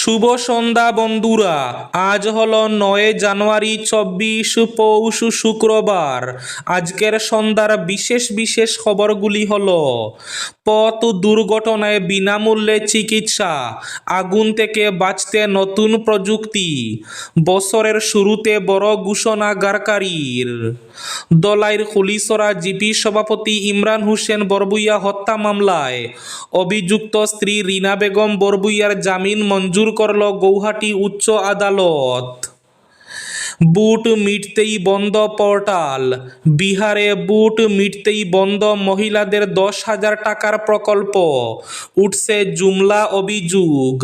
শুভ সন্ধ্যা বন্ধুরা। আজ হলো 9 জানুয়ারি 24 পৌষ শুক্রবার। আজকের সন্ধ্যার বিশেষ বিশেষ খবরগুলি হলো: পথ দুর্ঘটনায় বিনামূল্যে চিকিৎসা, আগুন থেকে বাঁচতে নতুন প্রযুক্তি, বছরের শুরুতে বড় ঘোষণা গারকারির, দলাইর খুলিসরা জিপি সভাপতি ইমরান হোসেন বরবুইয়া হত্যা মামলায় অভিযুক্ত স্ত্রী রিনা বেগম বরবুইয়ার জামিন মঞ্জুর করল গৌহাটি উচ্চ আদালত। বুট মিটতেই বন্ধ পোর্টাল, বিহারে বুট মিটতেই বন্ধ মহিলাদের 10,000 টাকার প্রকল্প, উঠছে জুমলা অভিযোগ।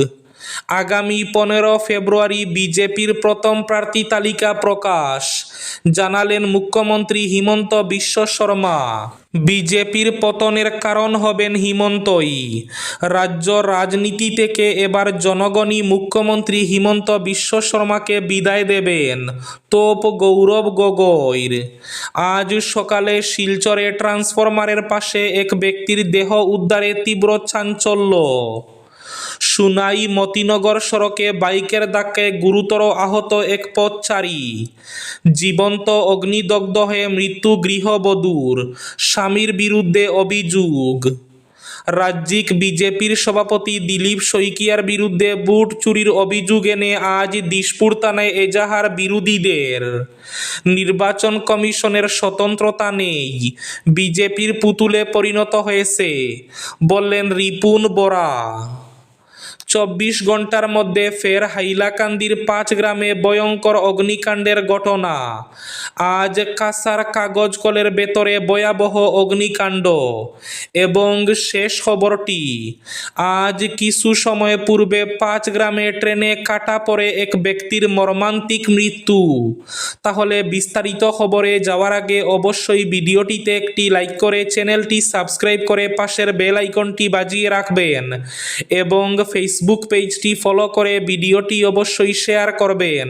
আগামী 15 ফেব্রুয়ারি বিজেপির প্রথম প্রার্থী তালিকা প্রকাশ, জানালেন মুখ্যমন্ত্রী হিমন্ত বিশ্ব শর্মা। বিজেপির পতনের কারণ হবেন হিমন্তই। রাজ্য রাজনীতি থেকে এবার জনগণই মুখ্যমন্ত্রী হিমন্ত বিশ্ব শর্মাকে বিদায় দেবেন, তোপ গৌরব গগৈর। আজ সকালে শিলচরে ট্রান্সফরমারের পাশে এক ব্যক্তির দেহ উদ্ধারে তীব্র চাঞ্চল্য। সুনাই মতিনগর সড়কে বাইকের ধাক্কায় গুরুতর আহত এক পথচারী। জীবন্ত অগ্নিদগ্ধ হয়ে মৃত্যু গৃহবধূর, স্বামীর বিরুদ্ধে অভিযোগ। রাজ্যিক বিজেপির সভাপতি দিলীপ শইকিয়ার বিরুদ্ধে বুট চুরির অভিযোগ এনে আজ দিশপুর থানায় এজাহার বিরোধীদের। নির্বাচন কমিশনের স্বতন্ত্রতা নেই, বিজেপির পুতুলে পরিণত হয়েছে, বললেন রিপুন বরা। 24 ঘন্টার মধ্যে ফের হাইলাকান্দির 5 গ্রামে ভয়ঙ্কর অগ্নিকাণ্ডের ঘটনা। আজ কাঁসার কাগজ কলের ভেতরে ভয়াবহ অগ্নিকাণ্ড। এবং শেষ খবরটি, আজ কিছু সময় পূর্বে 5 গ্রামে ট্রেনে কাটা পড়ে এক ব্যক্তির মর্মান্তিক মৃত্যু। তাহলে বিস্তারিত খবরে যাওয়ার আগে অবশ্যই ভিডিওটিতে একটি লাইক করে চ্যানেলটি সাবস্ক্রাইব করে পাশের বেল আইকনটি বাজিয়ে রাখবেন এবং ফেসবুক পেজটি ফলো করে ভিডিওটি অবশ্যই শেয়ার করবেন,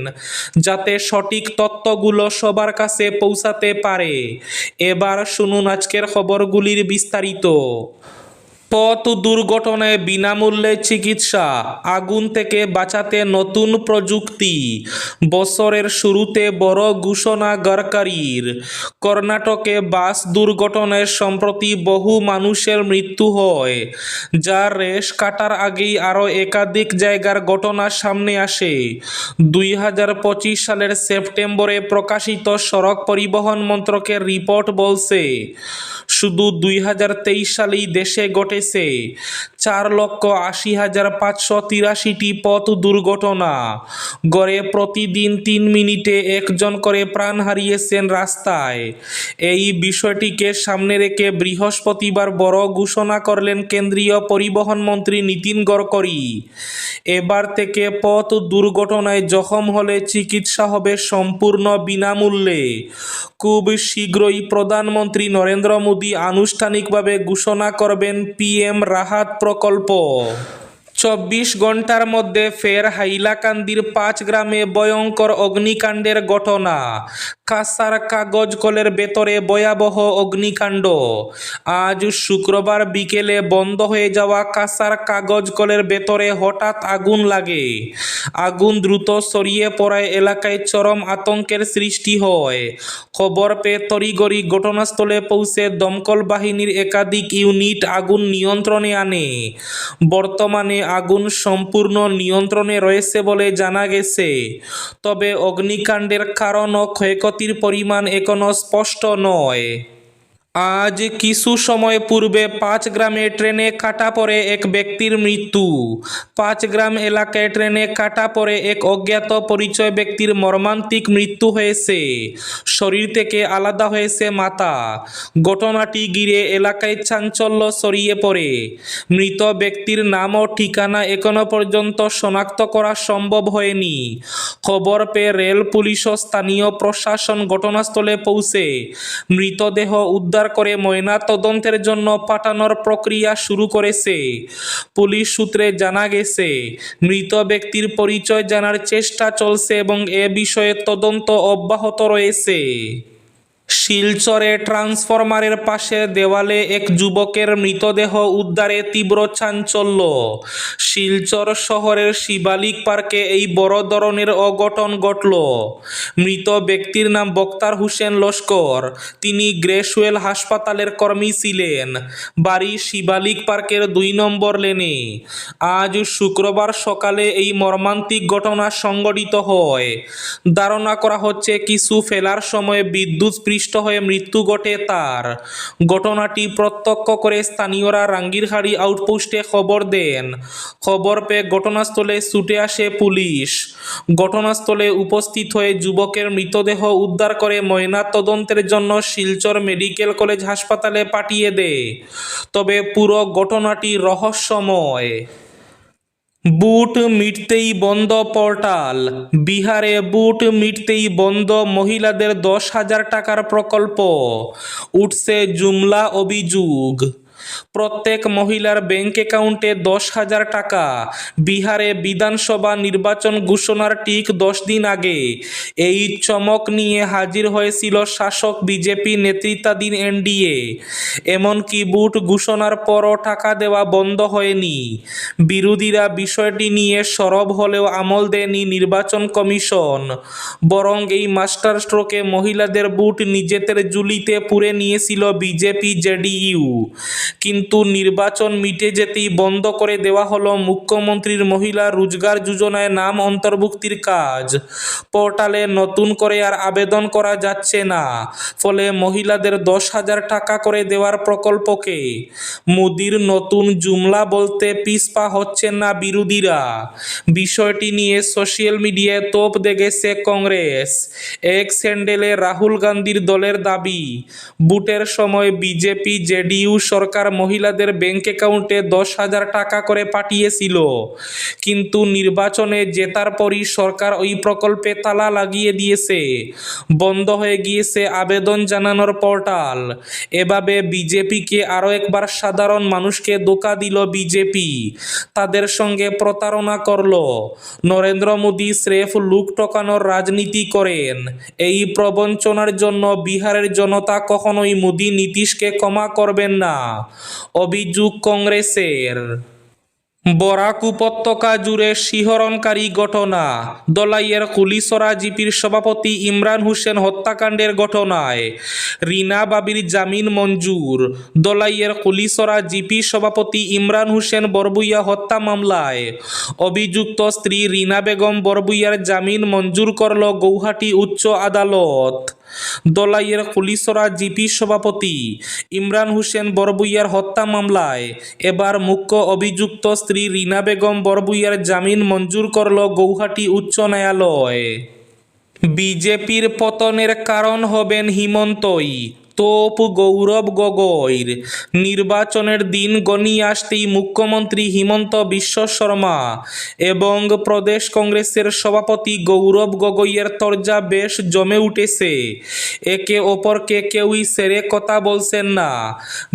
যাতে সঠিক তথ্যগুলো সবার কাছে পৌঁছাতে পারে। এবার শুনুন আজকের খবরগুলির বিস্তারিত। পথ দুর্ঘটনায় বিনামূল্যে চিকিৎসা, আগুন থেকে বাঁচাতে নতুন প্রযুক্তি, বছরের শুরুতে বড় ঘোষণা গারকারির। কর্ণাটকে বাস দুর্ঘটনায় সম্প্রতি বহু মানুষের মৃত্যু হয়, যার রেশ কাটার আগেই আরও একাধিক জায়গার ঘটনা সামনে আসে। 2025 সালের সেপ্টেম্বরে প্রকাশিত সড়ক পরিবহন মন্ত্রকের রিপোর্ট বলছে, শুধু 2023 সালেই দেশে ঘটেছে 4,80,583টি পথ দুর্ঘটনা। গড়ে প্রতিদিন 3 মিনিটে একজন করে প্রাণ হারিয়েছেন রাস্তায়। এই বিষয়টিকে সামনে রেখে বৃহস্পতিবার বড় ঘোষণা করলেন কেন্দ্রীয় পরিবহন মন্ত্রী নীতিন গডকরি। এবার থেকে পথ দুর্ঘটনায় জখম হলে চিকিৎসা হবে সম্পূর্ণ বিনামূল্যে। খুব শীঘ্রই প্রধানমন্ত্রী নরেন্দ্র মোদী আনুষ্ঠানিকভাবে ঘোষণা করবেন পিএম রাহাত প্রকল্প। 24 ঘন্টার মধ্যে ফের হাইলাকান্দির 5 গ্রামে ভয়ঙ্কর অগ্নিকাণ্ডের ঘটনা। কাঁসার কাগজ কলের ভেতরে ভয়াবহ অগ্নিকাণ্ড। আজ শুক্রবার বিকেলে বন্ধ হয়ে যাওয়া কাঁসার কাগজ কলের ভেতরে হঠাৎ আগুন লাগে। আগুন দ্রুত ছড়িয়ে পড়ায় এলাকায় চরম আতঙ্কের সৃষ্টি হয়। খবর পেয়ে তড়িঘড়ি ঘটনাস্থলে পৌঁছে দমকল বাহিনীর একাধিক ইউনিট আগুন নিয়ন্ত্রণে আনে। বর্তমানে আগুন সম্পূর্ণ নিয়ন্ত্রণে রয়েছে বলে জানা গেছে, তবে অগ্নিকাণ্ডের কারণ ও ক্ষয়ক্ষতির পরিমাণ এখনো স্পষ্ট নয়। আজ কিছু সময় পূর্বে 5 গ্রামে ট্রেনে কাটা পড়ে এক ব্যক্তির মৃত্যু। 5 গ্রাম এলাকায় ট্রেনে কাটা পড়ে এক অজ্ঞাত পরিচয় ব্যক্তির মর্মান্তিক মৃত্যু হয়েছে। শরীর থেকে আলাদা হয়েছে মাথা। ঘটনাটি ঘিরে এলাকায় চাঞ্চল্য ছড়িয়ে পড়ে। মৃত ব্যক্তির নাম ও ঠিকানা এখনো পর্যন্ত শনাক্ত করা সম্ভব হয়নি। খবর পেয়ে রেল পুলিশ ও স্থানীয় প্রশাসন ঘটনাস্থলে পৌঁছে মৃতদেহ উদ্ধার করে ময়না তদন্তের জন্য পাঠানোর প্রক্রিয়া শুরু করেছে। পুলিশ সূত্রে জানা গেছে, মৃত ব্যক্তির পরিচয় জানার চেষ্টা চলছে এবং এ বিষয়ে তদন্ত অব্যাহত রয়েছে। শিলচরে ট্রান্সফরমারের পাশে দেওয়ালে এক যুবকের মৃতদেহ উদ্ধারে তীব্র চাঞ্চল্য। শিলচর শহরের শিবালিক পার্কে এই বড় ধরনের অঘটন ঘটল। মৃত ব্যক্তির নাম বক্তার হোসেন লস্কর। তিনি গ্রেসওয়েল হাসপাতালের কর্মী ছিলেন। বাড়ি শিবালিক পার্কের ২ নম্বর লেনে। আজ শুক্রবার সকালে এই মর্মান্তিক ঘটনা সংঘটিত হয়। ধারণা করা হচ্ছে কিছু ফেলার সময় বিদ্যুৎ স্পৃষ্ট হয়ে মৃত্যু ঘটে তার। ঘটনাটি প্রত্যক্ষ করে স্থানীয়রা রাঙ্গিরহাড়ি আউটপোস্টে খবর দেন। খবর পেয়ে ঘটনাস্থলে ছুটে আসে পুলিশ। ঘটনাস্থলে উপস্থিত হয়ে যুবকের মৃতদেহ উদ্ধার করে ময়নাতদন্তের জন্য শিলচর মেডিকেল কলেজ হাসপাতালে পাঠিয়ে দেয়। তবে পুরো ঘটনাটি রহস্যময়। বুট মিটতেই বন্ধ পোর্টাল। বিহারে বুট মিটতেই বন্ধ মহিলাদের 10,000 টাকার প্রকল্প। উঠছে জুমলা অভিযোগ। প্রত্যেক মহিলার ব্যাংক অ্যাকাউন্টে 10,000 টাকা। বিহারে বিধানসভা নির্বাচন ঘোষণার ঠিক 10 দিন আগে এই চমক নিয়ে হাজির হয়েছিল শাসক বিজেপি নেতৃত্বাধীন এনডিএ। এমনকি বুট ঘোষণার পরও টাকা দেওয়া বন্ধ হয়নি। বিরোধীরা বিষয়টি নিয়ে সরব হলেও আমল দেয়নি নির্বাচন কমিশন। বরং এই মাস্টার স্ট্রোকে মহিলাদের বুট নিজেদের ঝুলিতে পুরে নিয়েছিল বিজেপি জেডিইউ। কিন্তু নির্বাচন মিটে যেতেই বন্ধ করে দেওয়া হলো মুখ্যমন্ত্রীর মহিলা রোজগার যোজনায় নাম অন্তর্ভুক্তির কাজ। পোর্টালে নতুন করে আর আবেদন করা যাচ্ছে না। ফলে মহিলাদের 10,000 টাকা করে দেওয়ার প্রকল্পকে মোদির নতুন জুমলা বলতে পিছপা হচ্ছেন না বিরোধীরা। বিষয়টি নিয়ে সোশ্যাল মিডিয়ায় তোপ দেগেছে কংগ্রেস। এক স্যান্ডেলে রাহুল গান্ধীর দলের দাবি, বুটের সময় বিজেপি জেডিইউ সরকার মহিলাদের ব্যাংক অ্যাকাউন্টে 10,000 টাকা করে পাঠিয়েছিল। কিন্তু নির্বাচনে জেতার পরই সরকার ওই প্রকল্পে তালা লাগিয়ে দিয়েছে। বন্ধ হয়ে গিয়েছে আবেদন জানানোর পোর্টাল। এভাবে বিজেপিকে আরও একবার সাধারণ মানুষকে ধোঁকা দিল বিজেপি। তাদের সঙ্গে প্রতারণা করল। নরেন্দ্র মোদী স্রেফ লুক ঠকানোর রাজনীতি করেন। এই প্রবঞ্চনার জন্য বিহারের জনতা কখনোই মোদী নীতিশকে ক্ষমা করবেন না। অভিযোগ কংগ্রেসের। বরাক উপত্যকা জুড়ে শিহরণকারী ঘটনা। দলাইয়ের কুলিসরা জিপির সভাপতি ইমরান হোসেন হত্যাকাণ্ডের ঘটনায় রিনা বাবির জামিন মঞ্জুর। দলাইয়ের কুলিসরা জিপি সভাপতি ইমরান হোসেন বরবুইয়া হত্যা মামলায় অভিযুক্ত স্ত্রী রিনা বেগম বরবুইয়ার জামিন মঞ্জুর করল গৌহাটি উচ্চ আদালত। দলাইয়ের কুলিসরা জিপি সভাপতি ইমরান হোসেন বরবুইয়ার হত্যা মামলায় এবার মুখ্য অভিযুক্ত স্ত্রী রিনা বেগম বরবুইয়ার জামিন মঞ্জুর করল গৌহাটি উচ্চ ন্যায়ালয়। বিজেপির পতনের কারণ হবেন হিমন্তই, তোপ গৌরব গগৈর। নির্বাচনের দিন গনিয়ে আসতেই মুখ্যমন্ত্রী হিমন্ত বিশ্ব শর্মা এবং প্রদেশ কংগ্রেসের সভাপতি গৌরব গগৈয়ের তরজা বেশ জমে উঠেছে। একে অপরকে কেউই সেরে কথা বলছেন না।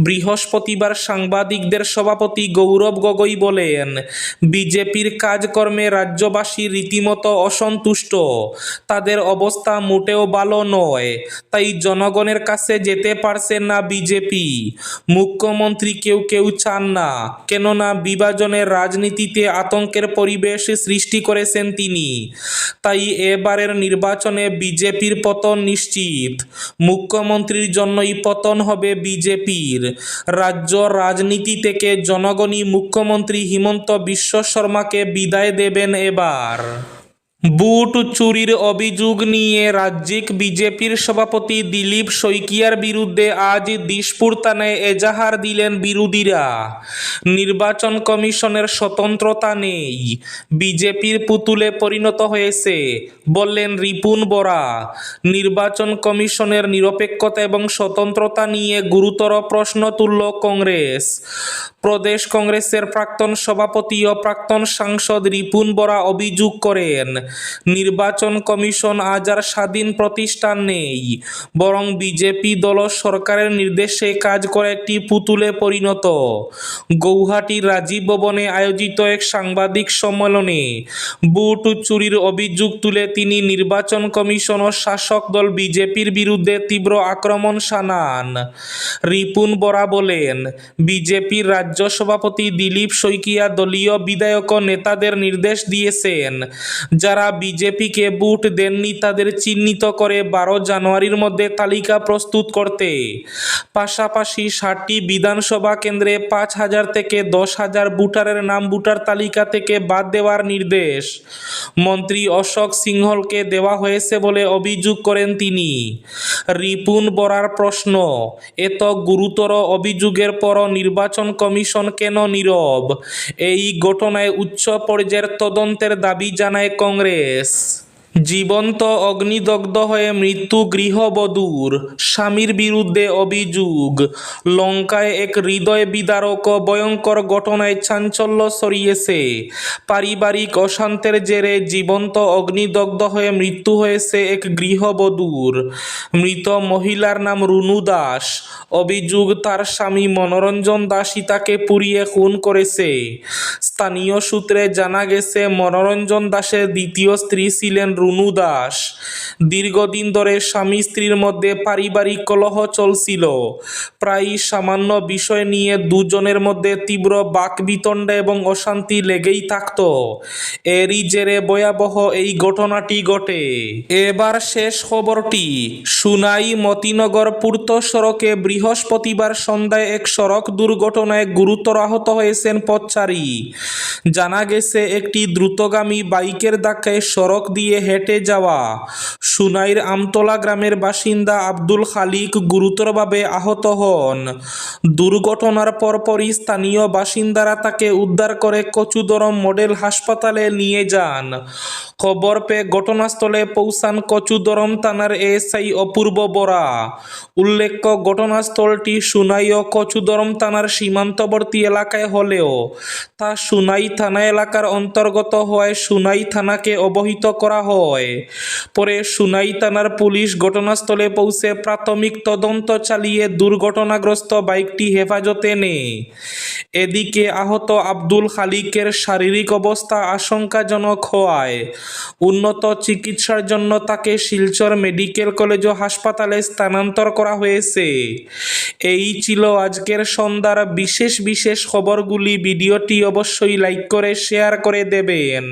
বৃহস্পতিবার সাংবাদিকদের সভাপতি গৌরব গগৈ বলেন, বিজেপির কাজকর্মে রাজ্যবাসী রীতিমতো অসন্তুষ্ট। তাদের অবস্থা মোটেও ভালো নয়। তাই জনগণের কাছে যেতে পারছেন না বিজেপি। মুখ্যমন্ত্রী কেউ চান না, কেননা বিভাজনের রাজনীতিতে আতঙ্কের পরিবেশ সৃষ্টি করেছেন তিনি। তাই এবারের নির্বাচনে বিজেপির পতন নিশ্চিত। মুখ্যমন্ত্রীর জন্যই পতন হবে বিজেপির। রাজ্য রাজনীতি থেকে জনগণই মুখ্যমন্ত্রী হিমন্ত বিশ্ব শর্মাকে বিদায় দেবেন এবার। বুট চুরির অভিযোগ নিয়ে রাজ্যিক বিজেপির সভাপতি দিলীপ শইকিয়ার বিরুদ্ধে আজ দিশপুর থানায় এজাহার দিলেন বিরোধীরা। নির্বাচন কমিশনের স্বতন্ত্রতা নেই, বিজেপির পুতুলে পরিণত হয়েছে বললেন রিপুন বরা। নির্বাচন কমিশনের নিরপেক্ষতা এবং স্বতন্ত্রতা নিয়ে গুরুতর প্রশ্ন তুলল কংগ্রেস। প্রদেশ কংগ্রেসের প্রাক্তন সভাপতি ও প্রাক্তন সাংসদ রিপুন বরা অভিযোগ করেন, নির্বাচন কমিশন আজ আর স্বাধীন প্রতিষ্ঠান নেই, বরং বিজেপি দল সরকারের নির্দেশে কাজ করে একটি পুতুলে পরিণত। গৌহাটির রাজীব ভবনে আয়োজিত এক সাংবাদিক সম্মেলনে ভোট চুরির অভিযোগ তুলে তিনি নির্বাচন কমিশন ও শাসক দল বিজেপির বিরুদ্ধে তীব্র আক্রমণ শানান। রিপুন বরা বলেন, বিজেপির রাজ্য সভাপতি দিলীপ শইকিয়া দলীয় বিধায়ক ও নেতাদের নির্দেশ দিয়েছেন, যারা বিজেপিকে ভোট দেননি তাদের চিহ্নিত করে 12 জানুয়ারির মধ্যে তালিকা প্রস্তুত করতে। পাশাপাশি 60টি বিধানসভা কেন্দ্রে 5,000 থেকে 10,000 ভোটারের নাম ভোটার তালিকা থেকে বাদ দেওয়ার নির্দেশ মন্ত্রী অশোক সিংহলকে দেওয়া হয়েছে বলে অভিযোগ করেন তিনি। রিপুন বরার প্রশ্ন, এত গুরুতর অভিযোগের পরও নির্বাচন কমিশন কেন নীরব? এই ঘটনায় উচ্চ পর্যায়ের তদন্তের দাবি জানায় কংগ্রেস। জীবন্ত অগ্নিদগ্ধ হয়ে মৃত্যু গৃহবধূর, স্বামীর বিরুদ্ধে অভিযোগ। লঙ্কায় এক হৃদয় বিদারক ও ভয়ঙ্কর ঘটনায় চাঞ্চল্য ছড়িয়েছে। পারিবারিক অশান্তির জেরে জীবন্ত অগ্নিদগ্ধ হয়ে মৃত্যু হয়েছে এক গৃহবধূর। মৃত মহিলার নাম রুনু দাস। অভিযোগ, তার স্বামী মনোরঞ্জন দাসই তাকে পুড়িয়ে খুন করেছে। স্থানীয় সূত্রে জানা গেছে, মনোরঞ্জন দাসের দ্বিতীয় স্ত্রী ছিলেন রুনু দাস। দীর্ঘদিন ধরে স্বামী স্ত্রীর মধ্যে পারিবারিক কলহ চলছিল। প্রায় সামান্য বিষয় নিয়ে দুজনের মধ্যে তীব্র বাকবিতণ্ডা এবং অশান্তি লেগেই থাকত। এরই জেরে ভয়াবহ এই ঘটনাটি ঘটে। এবার শেষ খবরটি, সুনাই মতিনগর পূর্ত সড়কে বৃহস্পতিবার সন্ধ্যায় এক সড়ক দুর্ঘটনায় গুরুতর আহত হয়েছেন পথচারী। জানা গেছে, একটি দ্রুতগামী বাইকের ধাক্কায় সড়ক দিয়ে হেঁটে যাওয়া সুনাইর আমতলা গ্রামের বাসিন্দা আব্দুল খালিক গুরুতরভাবে আহত হন। দুর্ঘটনার পরপরই স্থানীয় বাসিন্দারা তাকে উদ্ধার করে কচুদরম মডেল হাসপাতালে নিয়ে যান। খবর পেয়ে ঘটনাস্থলে পৌঁছান কচুদরম থানার এএসআই অপূর্ব বরা। উল্লেখ্য, ঘটনাস্থলটি সুনাই ও কচুদরম থানার সীমান্তবর্তী এলাকায় হলেও তা সুনাই থানা এলাকার অন্তর্গত হওয়ায় সুনাই থানাকে অবহিত করা হয়। পরে সুনাই থানার পুলিশ ঘটনাস্থলে পৌঁছে প্রাথমিক তদন্ত চালিয়ে দুর্ঘটনাগ্রস্ত বাইকটি হেফাজতে নেয়। এদিকে আহত আব্দুল খালিকের শারীরিক অবস্থা আশঙ্কাজনক হওয়ায় উন্নত চিকিৎসার জন্য তাকে শিলচর মেডিকেল কলেজ ও হাসপাতালে স্থানান্তর করা হয়েছে। এই ছিল আজকের সন্ধ্যার বিশেষ খবরগুলি। ভিডিওটি অবশ্যই লাইক করে শেয়ার করে দেবেন।